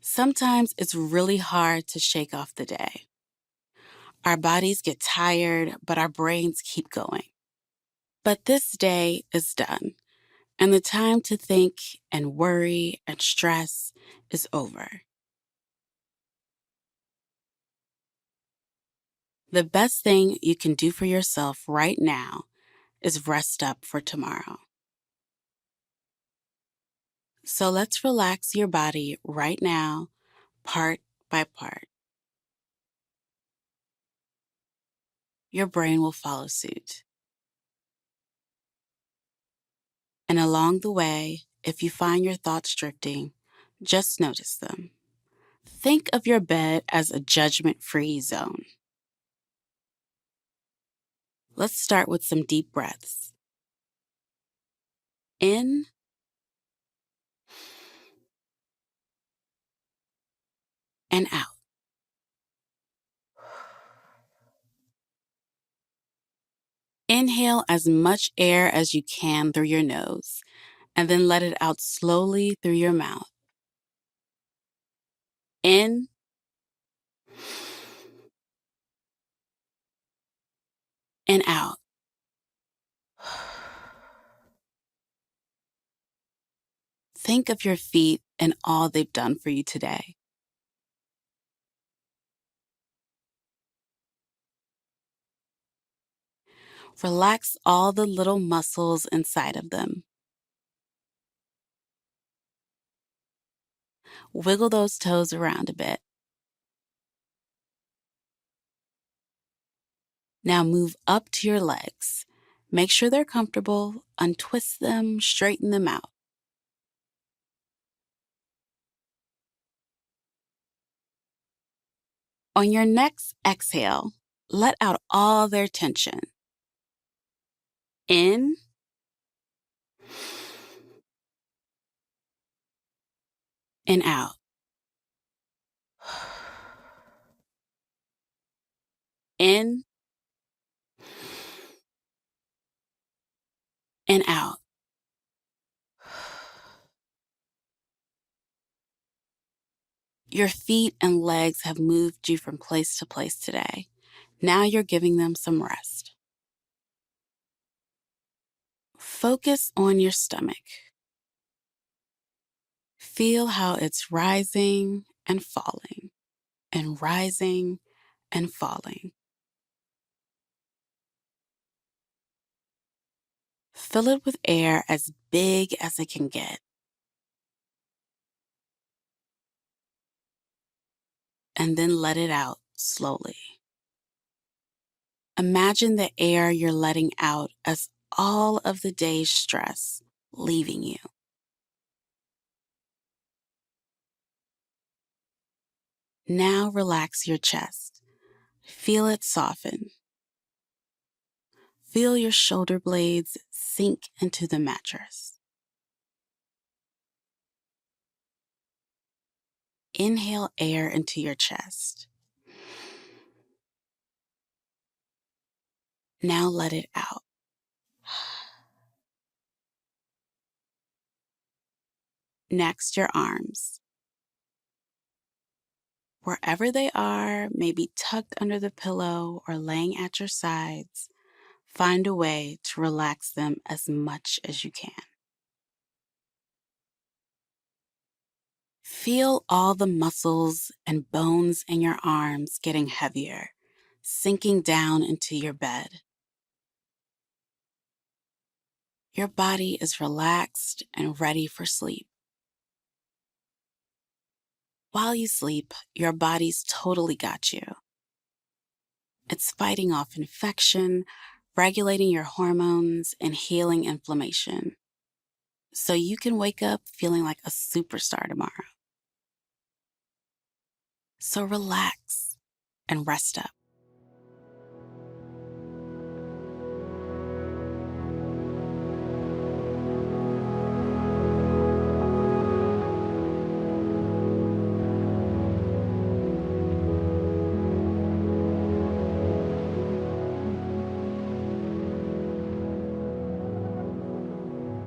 Sometimes it's really hard to shake off the day. Our bodies get tired, but our brains keep going. But this day is done, and the time to think and worry and stress is over. The best thing you can do for yourself right now is rest up for tomorrow. So let's relax your body right now, part by part. Your brain will follow suit. And along the way, if you find your thoughts drifting, just notice them. Think of your bed as a judgment-free zone. Let's start with some deep breaths. In and out. Inhale as much air as you can through your nose, and then let it out slowly through your mouth. In and out. Think of your feet and all they've done for you today. Relax all the little muscles inside of them. Wiggle those toes around a bit. Now move up to your legs. Make sure they're comfortable. Untwist them, straighten them out. On your next exhale, let out all their tension. In and out. In and out. Your feet and legs have moved you from place to place today. Now you're giving them some rest. Focus on your stomach. Feel how it's rising and falling, and rising and falling. Fill it with air as big as it can get. And then let it out slowly. Imagine the air you're letting out as all of the day's stress leaving you. Now relax your chest. Feel it soften. Feel your shoulder blades sink into the mattress. Inhale air into your chest. Now let it out. Next, your arms. Wherever they are, maybe tucked under the pillow or laying at your sides, find a way to relax them as much as you can. Feel all the muscles and bones in your arms getting heavier, sinking down into your bed. Your body is relaxed and ready for sleep. While you sleep, your body's totally got you. It's fighting off infection, regulating your hormones, and healing inflammation. So you can wake up feeling like a superstar tomorrow. So relax and rest up.